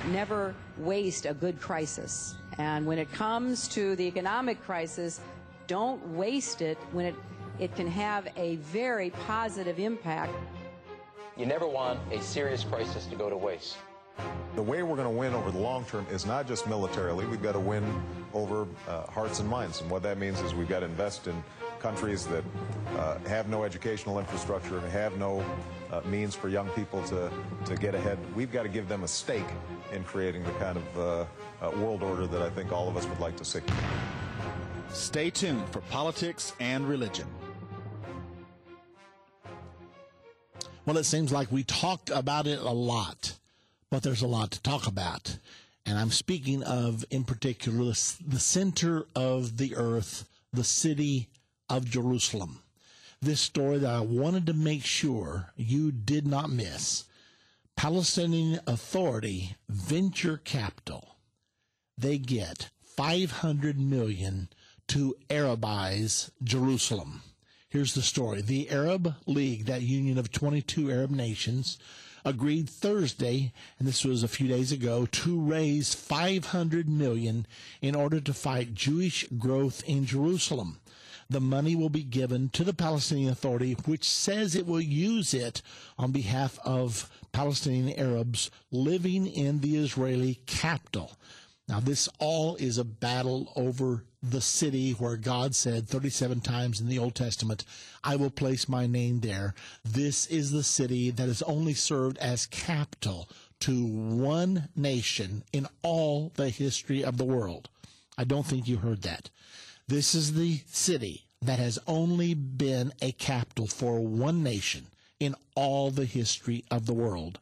Never waste a good crisis. And when it comes to the economic crisis, don't waste it when it can have a very positive impact. You never want a serious crisis to go to waste. The way we're going to win over the long term is not just militarily. We've got to win over hearts and minds. And what that means is we've got to invest in countries that have no educational infrastructure, have no means for young people to get ahead. We've got to give them a stake in creating the kind of world order that I think all of us would like to see. Stay tuned for politics and religion. Well, it seems like we talked about it a lot, but there's a lot to talk about. And I'm speaking of, in particular, the center of the earth, the city of Jerusalem. This story that I wanted to make sure you did not miss. Palestinian Authority venture capital. They get $500 million to Arabize Jerusalem. Here's the story. The Arab League, that union of 22 Arab nations, agreed Thursday, and this was a few days ago, to raise $500 million in order to fight Jewish growth in Jerusalem. The money will be given to the Palestinian Authority, which says it will use it on behalf of Palestinian Arabs living in the Israeli capital. Now, this all is a battle over the city where God said 37 times in the Old Testament, I will place my name there. This is the city that has only served as capital to one nation in all the history of the world. I don't think you heard that. This is the city that has only been a capital for one nation in all the history of the world.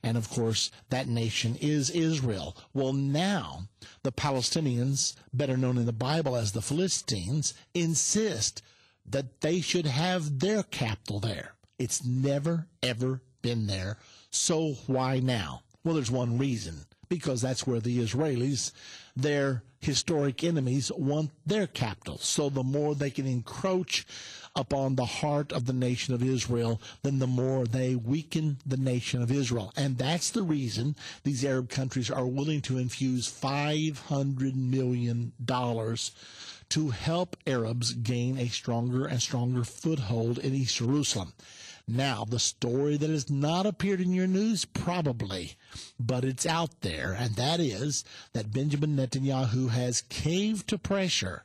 And, of course, that nation is Israel. Well, now the Palestinians, better known in the Bible as the Philistines, insist that they should have their capital there. It's never, ever been there. So why now? Well, there's one reason. Because that's where the Israelis, their historic enemies, want their capital. So the more they can encroach upon the heart of the nation of Israel, then the more they weaken the nation of Israel. And that's the reason these Arab countries are willing to infuse $500 million to help Arabs gain a stronger and stronger foothold in East Jerusalem. Now, the story that has not appeared in your news, probably, but it's out there, and that is that Benjamin Netanyahu has caved to pressure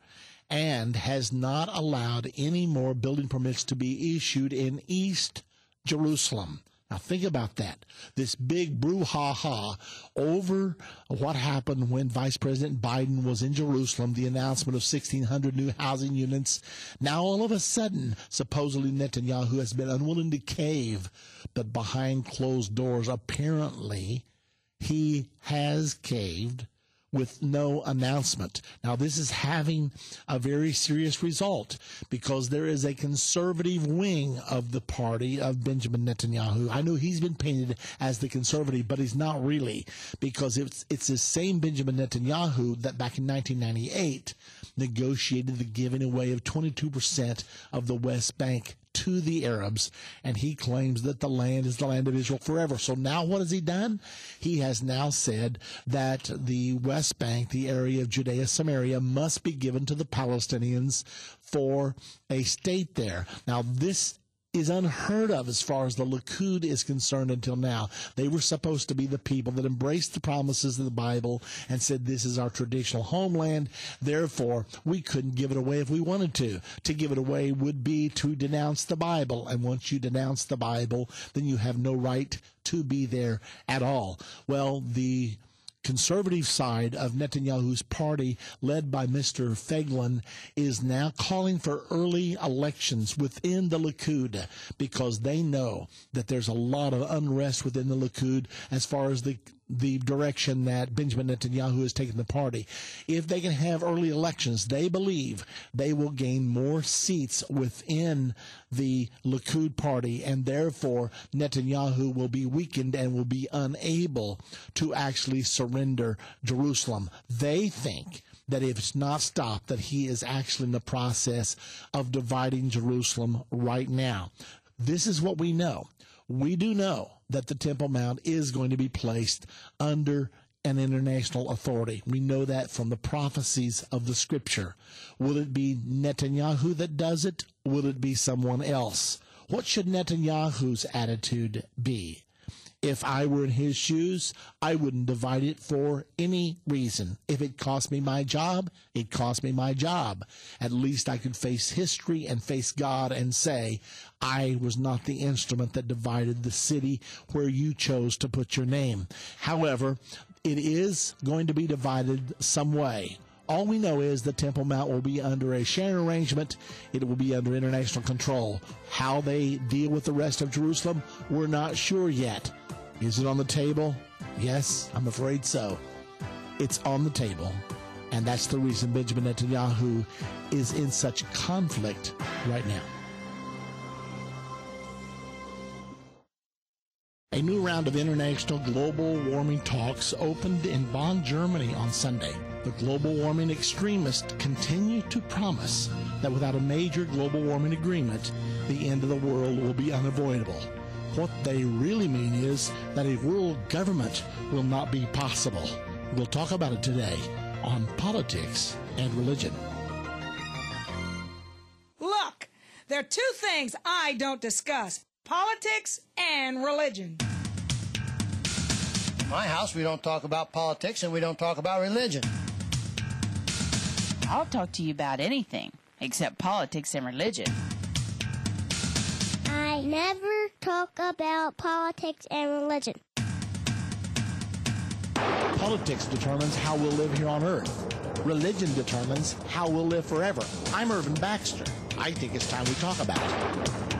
and has not allowed any more building permits to be issued in East Jerusalem. Now, think about that. This big brouhaha over what happened when Vice President Biden was in Jerusalem, the announcement of 1,600 new housing units. Now, all of a sudden, supposedly Netanyahu has been unwilling to cave, but behind closed doors, apparently, he has caved with no announcement. Now, this is having a very serious result because there is a conservative wing of the party of Benjamin Netanyahu. I know he's been painted as the conservative, but he's not really, because it's the same Benjamin Netanyahu that back in 1998 negotiated the giving away of 22% of the West Bank to the Arabs, and he claims that the land is the land of Israel forever. So now what has he done? He has now said that the West Bank, the area of Judea, Samaria, must be given to the Palestinians for a state there. Now, this is unheard of as far as the Likud is concerned until now. They were supposed to be the people that embraced the promises of the Bible and said this is our traditional homeland, therefore we couldn't give it away if we wanted to. To give it away would be to denounce the Bible, and once you denounce the Bible, then you have no right to be there at all. Well, the conservative side of Netanyahu's party, led by Mr. Feiglin, is now calling for early elections within the Likud because they know that there's a lot of unrest within the Likud as far as the direction that Benjamin Netanyahu has taken the party. If they can have early elections, they believe they will gain more seats within the Likud party, and therefore Netanyahu will be weakened and will be unable to actually surrender Jerusalem. They think that if it's not stopped, that he is actually in the process of dividing Jerusalem right now. This is what we know. We do know that the Temple Mount is going to be placed under an international authority. We know that from the prophecies of the Scripture. Will it be Netanyahu that does it? Will it be someone else? What should Netanyahu's attitude be? If I were in his shoes, I wouldn't divide it for any reason. If it cost me my job, it cost me my job. At least I could face history and face God and say, I was not the instrument that divided the city where you chose to put your name. However, it is going to be divided some way. All we know is the Temple Mount will be under a sharing arrangement. It will be under international control. How they deal with the rest of Jerusalem, we're not sure yet. Is it on the table? Yes, I'm afraid so. It's on the table. And that's the reason Benjamin Netanyahu is in such conflict right now. A new round of international global warming talks opened in Bonn, Germany on Sunday. The global warming extremists continue to promise that without a major global warming agreement, the end of the world will be unavoidable. What they really mean is that a world government will not be possible. We'll talk about it today on Politics and Religion. Look, there are two things I don't discuss: politics and religion. In my house, we don't talk about politics and we don't talk about religion. I'll talk to you about anything except politics and religion. I never talk about politics and religion. Politics determines how we'll live here on earth. Religion determines how we'll live forever. I'm Irvin Baxter. I think it's time we talk about it.